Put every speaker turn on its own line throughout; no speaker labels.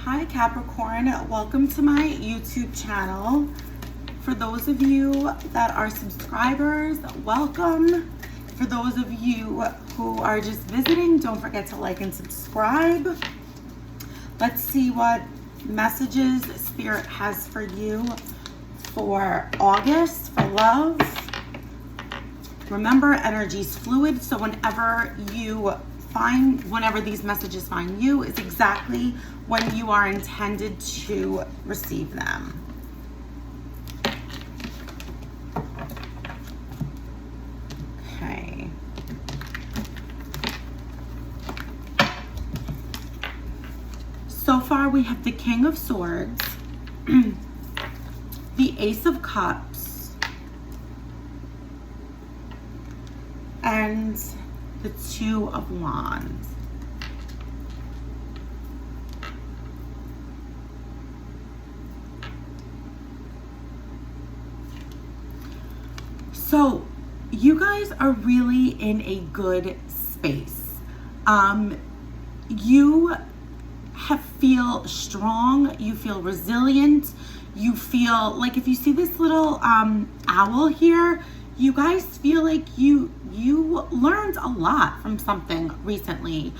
Hi Capricorn, welcome to my YouTube channel. For those of you that are subscribers, welcome. For those of you who are just visiting, don't forget to like and subscribe. Let's see what messages Spirit has for you for August, for love. Remember, energy's fluid, so whenever these messages find you is exactly when you are intended to receive them. Okay. So far we have the King of Swords, the Ace of Cups, and the Two of Wands. So you guys are really in a good space. You feel strong, you feel resilient, you feel like, if you see this little owl here, you guys feel like you learned a lot from something recently.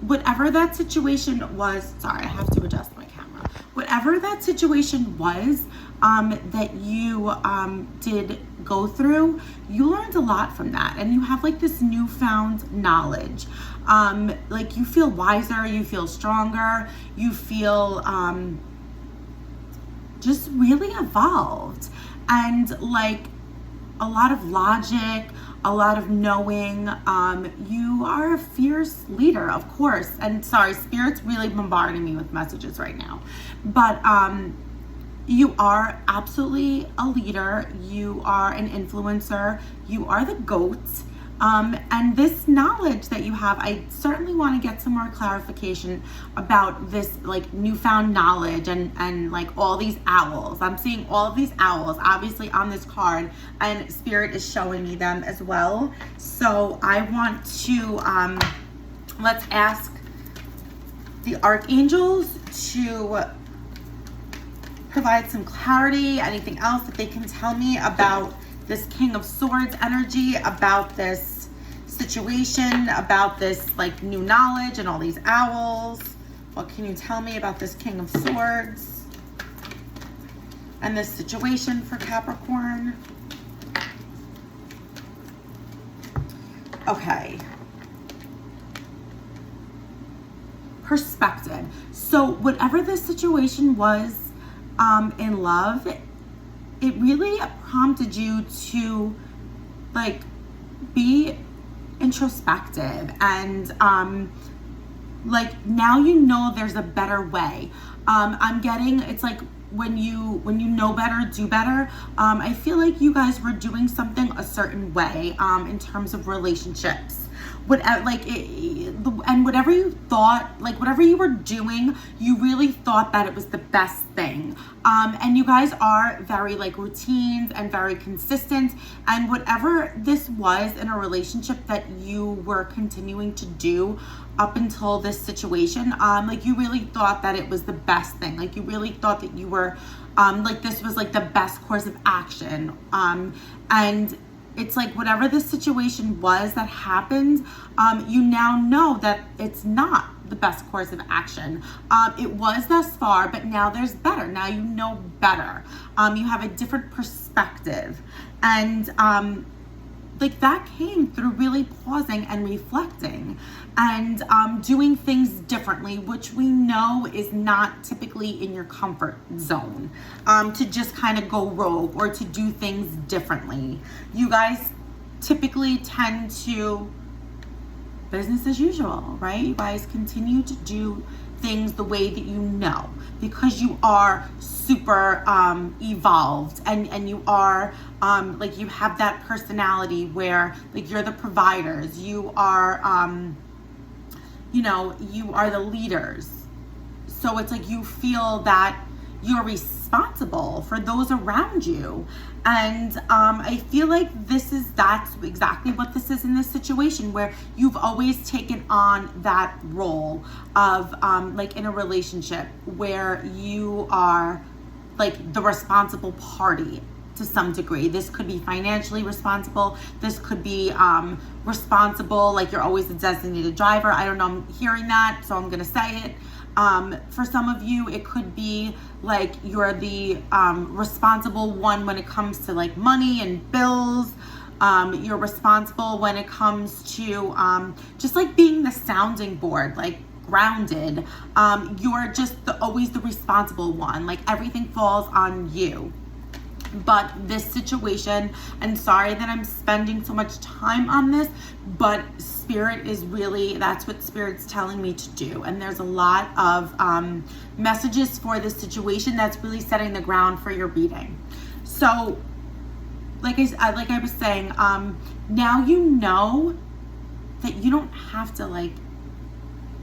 Whatever that situation was, sorry, I have to adjust my camera. Whatever that situation was that you did go through, you learned a lot from that, and you have like this newfound knowledge. Like you feel wiser, you feel stronger, you feel just really evolved, and like a lot of logic, a lot of knowing. You are a fierce leader, of course. And sorry, Spirit's really bombarding me with messages right now. But you are absolutely a leader. You are an influencer. You are the GOAT. And this knowledge that you have, I certainly want to get some more clarification about this like newfound knowledge and like all these owls. I'm seeing all of these owls obviously on this card, and Spirit is showing me them as well. So I want to, let's ask the archangels to provide some clarity, anything else that they can tell me about this King of Swords energy, about this situation, about this like new knowledge and all these owls. What can you tell me about this King of Swords and this situation for Capricorn? Okay. Perspective. So whatever this situation was in love, it really prompted you to like be introspective, and like now you know there's a better way. I'm getting, it's like when you know better, do better. I feel like you guys were doing something a certain way in terms of relationships. And whatever you thought, like whatever you were doing, you really thought that it was the best thing. And you guys are very like routines and very consistent, and whatever this was in a relationship that you were continuing to do up until this situation, like you really thought that it was the best thing. Like you really thought that you were like this was like the best course of action. And it's like whatever this situation was that happened, you now know that it's not the best course of action. It was thus far, but now there's better. Now you know better. You have a different perspective. And like that came through really pausing and reflecting and doing things differently, which we know is not typically in your comfort zone, to just kind of go rogue or to do things differently. You guys typically tend to business as usual, right? You guys continue to do things the way that you know, because you are super evolved, and you are like you have that personality where like you're the providers, you are you know, you are the leaders. So it's like you feel that you're responsible for those around you. And I feel like that's exactly what this is in this situation, where you've always taken on that role of like in a relationship where you are like the responsible party to some degree. This could be financially responsible. This could be responsible, like you're always the designated driver. I don't know, I'm hearing that, so I'm gonna say it. For some of you, it could be like you're the responsible one when it comes to like money and bills. You're responsible when it comes to just like being the sounding board, like grounded. You're just always the responsible one. Like everything falls on you. But this situation, and sorry that I'm spending so much time on this, but Spirit is really, that's what Spirit's telling me to do. And there's a lot of messages for this situation that's really setting the ground for your reading. So like I was saying, now you know that you don't have to like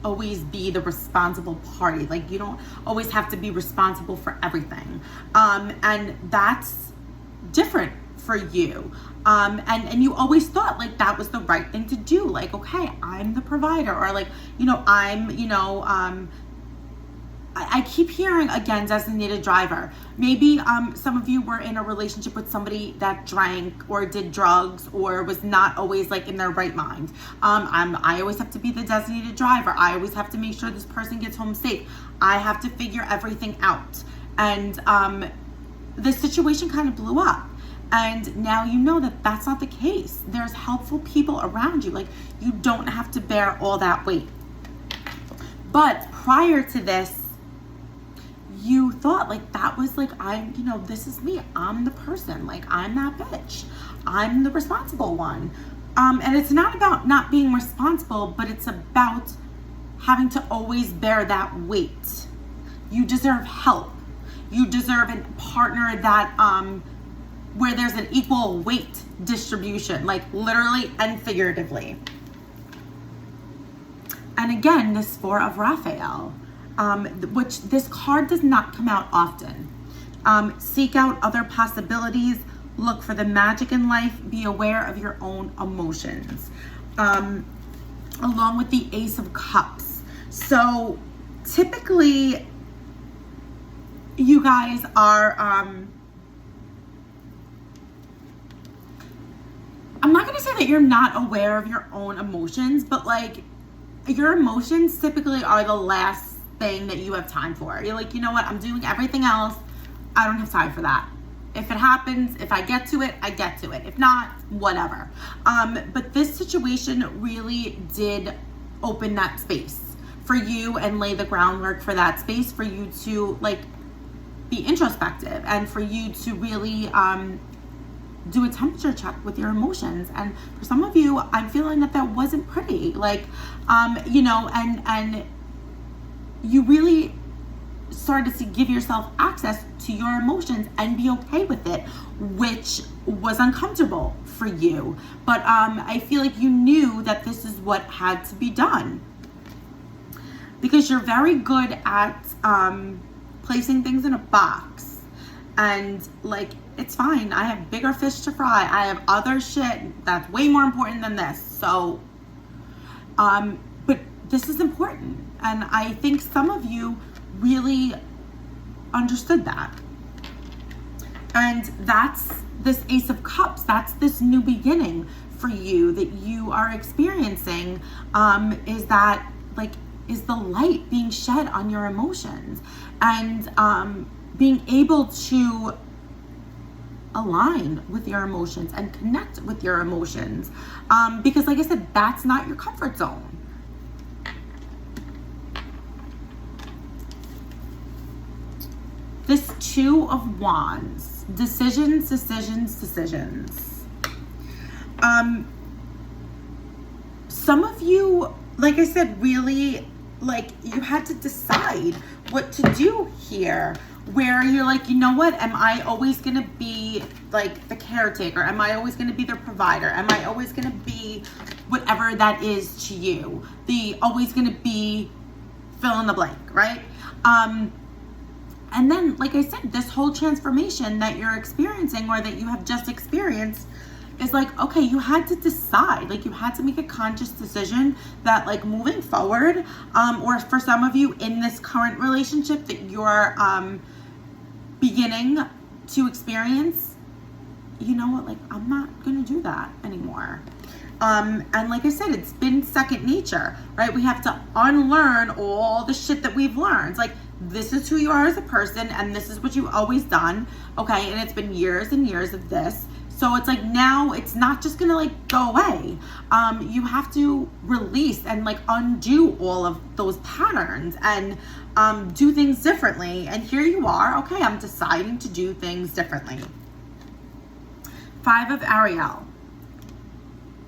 always be the responsible party. Like you don't always have to be responsible for everything. And that's different for you. And you always thought like that was the right thing to do. Like, okay, I'm the provider, or like, I keep hearing again, designated driver. Maybe some of you were in a relationship with somebody that drank or did drugs or was not always like in their right mind. I always have to be the designated driver. I always have to make sure this person gets home safe. I have to figure everything out. And the situation kind of blew up. And now you know that that's not the case. There's helpful people around you. Like you don't have to bear all that weight. But prior to this, you thought like that was like, this is me. I'm the person. Like I'm that bitch. I'm the responsible one. And it's not about not being responsible, but it's about having to always bear that weight. You deserve help. You deserve a partner that, where there's an equal weight distribution, like literally and figuratively. And again, this Four of Raphael. Which this card does not come out often. Seek out other possibilities. Look for the magic in life. Be aware of your own emotions. Along with the Ace of Cups. So typically, you guys are, I'm not going to say that you're not aware of your own emotions, but like your emotions typically are the last thing that you have time for. You're like, you know what? I'm doing everything else. I don't have time for that. If it happens, if I get to it, I get to it. If not, whatever. But this situation really did open that space for you and lay the groundwork for that space for you to like be introspective and for you to really do a temperature check with your emotions. And for some of you, I'm feeling that wasn't pretty. Like, and you really started to give yourself access to your emotions and be okay with it, which was uncomfortable for you. But I feel like you knew that this is what had to be done, because you're very good at placing things in a box and like, it's fine. I have bigger fish to fry. I have other shit that's way more important than this. So, but this is important. And I think some of you really understood that. And that's this Ace of Cups. That's this new beginning for you that you are experiencing, is the light being shed on your emotions and being able to align with your emotions and connect with your emotions. Because like I said, that's not your comfort zone. This Two of Wands, decisions. Some of you, like I said, really, like you had to decide what to do here, where you're like, you know what, am I always gonna be like the caretaker? Am I always gonna be the provider? Am I always gonna be whatever that is to you? Always gonna be fill in the blank, right? And then, like I said, this whole transformation that you're experiencing or that you have just experienced is like, okay, you had to decide, like you had to make a conscious decision that like moving forward, or for some of you in this current relationship that you're beginning to experience, you know what, like I'm not gonna do that anymore. And like I said, it's been second nature, right? We have to unlearn all the shit that we've learned. Like, this is who you are as a person, and this is what you've always done, okay? And it's been years and years of this. So it's like, now it's not just gonna like go away. You have to release and like undo all of those patterns and do things differently. And here you are, okay, I'm deciding to do things differently. 5 of Ariel.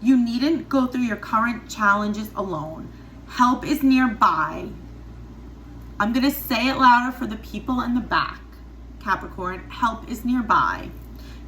You needn't go through your current challenges alone. Help is nearby. I'm gonna say it louder for the people in the back, Capricorn. Help is nearby.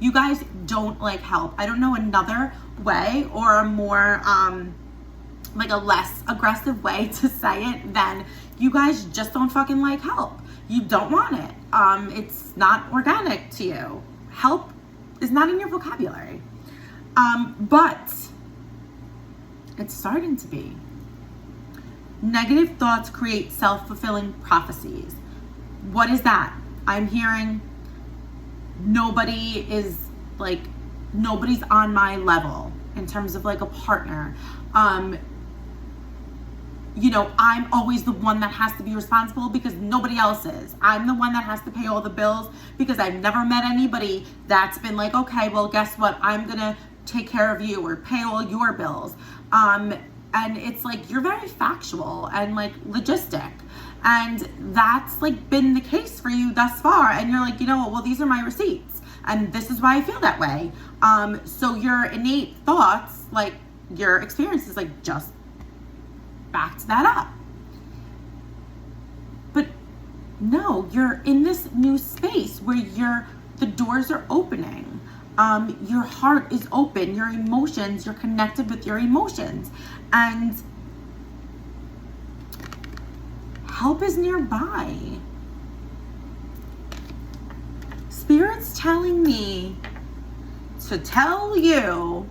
You guys don't like help. I don't know another way or a more, like a less aggressive way to say it than you guys just don't fucking like help. You don't want it. It's not organic to you. Help is not in your vocabulary. But it's starting to be. Negative thoughts create self-fulfilling prophecies. What is that? I'm hearing nobody's on my level in terms of like a partner. You know, I'm always the one that has to be responsible because nobody else is. I'm the one that has to pay all the bills because I've never met anybody that's been like, okay, well, guess what? I'm gonna take care of you or pay all your bills. And it's like, you're very factual and like logistic. And that's like been the case for you thus far. And you're like, you know what, well, these are my receipts. And this is why I feel that way. So your innate thoughts, like your experiences, like just backed that up. But no, you're in this new space where the doors are opening. Your heart is open, your emotions, you're connected with your emotions, and help is nearby. Spirit's telling me to tell you,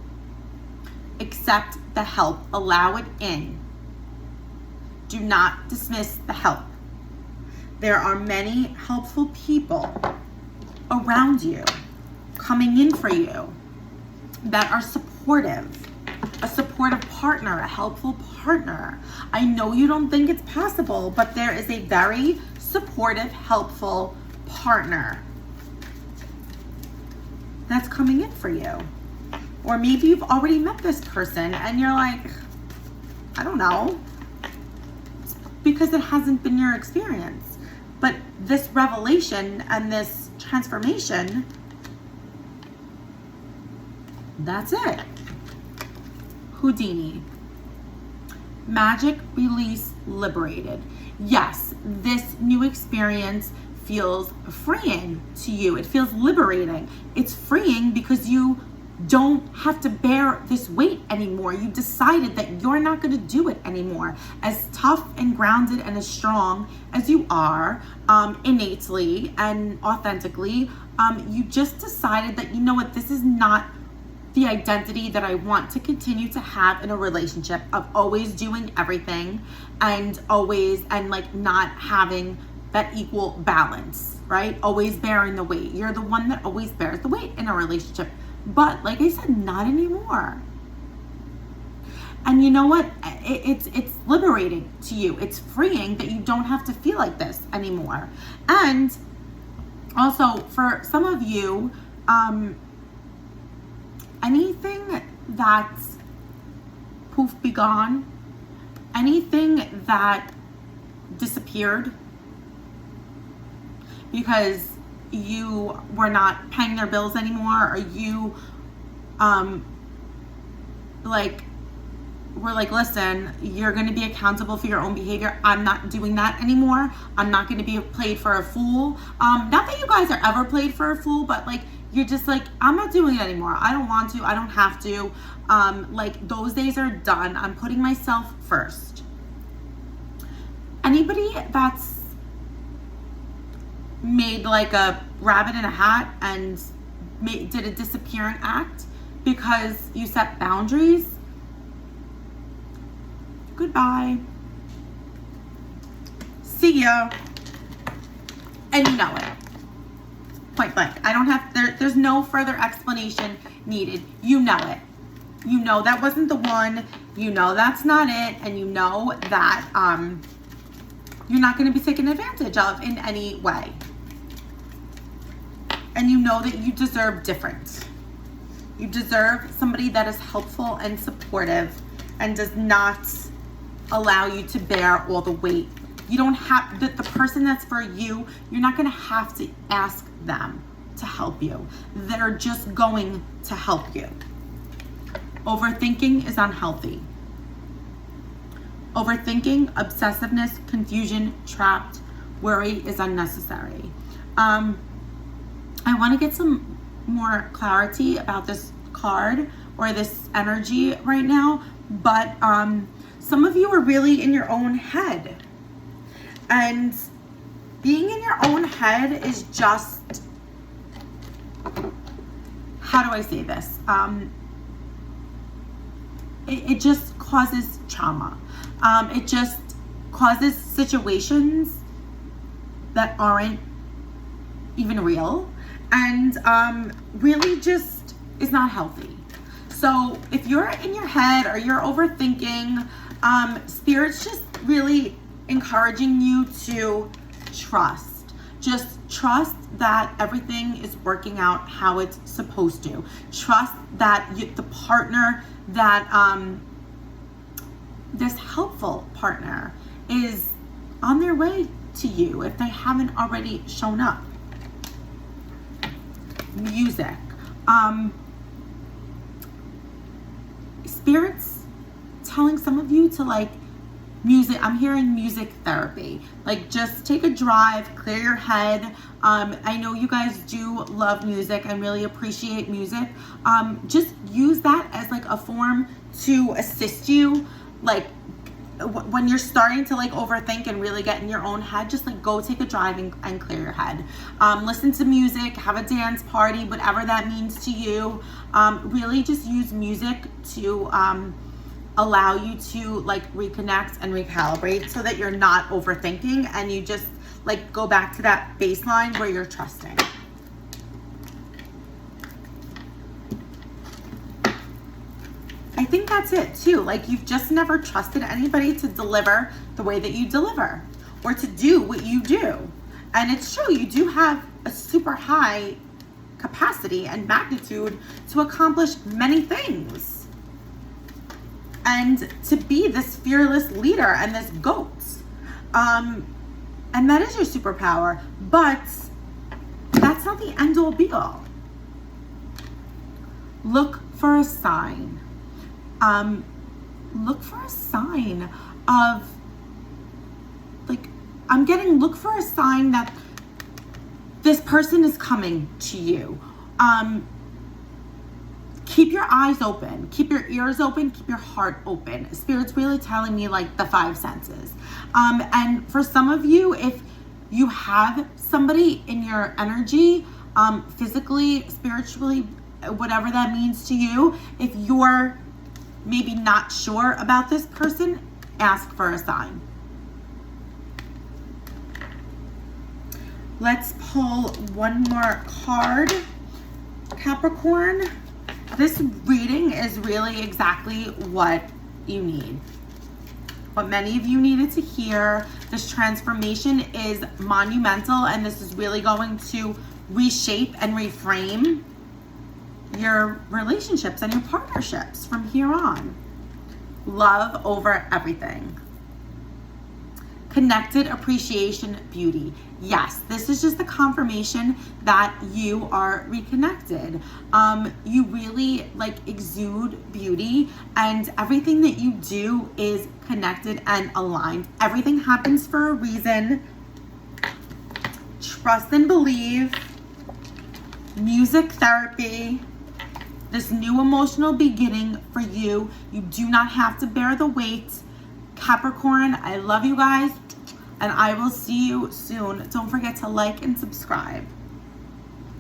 accept the help, allow it in. Do not dismiss the help. There are many helpful people around you coming in for you that are supportive, a supportive partner, a helpful partner. I know you don't think it's possible, but there is a very supportive, helpful partner that's coming in for you. Or maybe you've already met this person and you're like, I don't know, it's because it hasn't been your experience. But this revelation and this transformation, that's it. Houdini. Magic, release, liberated. Yes, this new experience feels freeing to you. It feels liberating. It's freeing because you don't have to bear this weight anymore. You decided that you're not going to do it anymore. As tough and grounded and as strong as you are, innately and authentically, you just decided that, you know what, this is not the identity that I want to continue to have in a relationship, of always doing everything and like not having that equal balance, right? Always bearing the weight. You're the one that always bears the weight in a relationship. But like I said, not anymore. And you know what? It's liberating to you. It's freeing that you don't have to feel like this anymore. And also for some of you, anything that's poof be gone, anything that disappeared because you were not paying their bills anymore, or you we're like, listen, you're going to be accountable for your own behavior. I'm not doing that anymore. I'm not going to be played for a fool. Not that you guys are ever played for a fool, but like, you're just like, I'm not doing it anymore. I don't want to. I don't have to. Like, those days are done. I'm putting myself first. Anybody that's made like a rabbit in a hat and did a disappearing act because you set boundaries, goodbye. See ya. And you know it. Point blank. I don't have, there's no further explanation needed. You know it. You know that wasn't the one. You know that's not it. And you know that you're not going to be taken advantage of in any way. And you know that you deserve different. You deserve somebody that is helpful and supportive and does not allow you to bear all the weight. You don't have, the person that's for you, you're not going to have to ask them to help you. They're just going to help you. Overthinking is unhealthy. Overthinking, obsessiveness, confusion, trapped, worry is unnecessary. I want to get some more clarity about this card or this energy right now, but some of you are really in your own head. And being in your own head is just, how do I say this? It just causes trauma. It just causes situations that aren't even real and really just is not healthy. So if you're in your head or you're overthinking, Spirit's just really encouraging you to trust. Just trust that everything is working out how it's supposed to. Trust that the partner that this helpful partner is on their way to you if they haven't already shown up. Music. Spirit's telling some of you to like music. I'm hearing music therapy. Like just take a drive, clear your head. I know you guys do love music and really appreciate music. Just use that as like a form to assist you. Like when you're starting to like overthink and really get in your own head, just like go take a drive and clear your head. Listen to music, have a dance party, whatever that means to you. Really just use music to allow you to like reconnect and recalibrate so that you're not overthinking and you just like go back to that baseline where you're trusting. I think that's it too. Like you've just never trusted anybody to deliver the way that you deliver or to do what you do. And it's true, you do have a super high capacity and magnitude to accomplish many things. And to be this fearless leader and this goat. And that is your superpower, but that's not the end all be all. Look for a sign. Look for a sign of, like, I'm getting, look for a sign that this person is coming to you. Keep your eyes open, keep your ears open, keep your heart open. Spirit's really telling me like the 5 senses. And for some of you, if you have somebody in your energy, physically, spiritually, whatever that means to you, if you're maybe not sure about this person, ask for a sign. Let's pull one more card, Capricorn. This reading is really exactly what you need. What many of you needed to hear. This transformation is monumental, and this is really going to reshape and reframe your relationships and your partnerships from here on. Love over everything. Connected, appreciation, beauty. Yes, this is just the confirmation that you are reconnected. You really like exude beauty, and everything that you do is connected and aligned. Everything happens for a reason. Trust and believe. Music therapy. This new emotional beginning for you. You do not have to bear the weight. Capricorn, I love you guys. and I will see you soon. Don't forget to like and subscribe.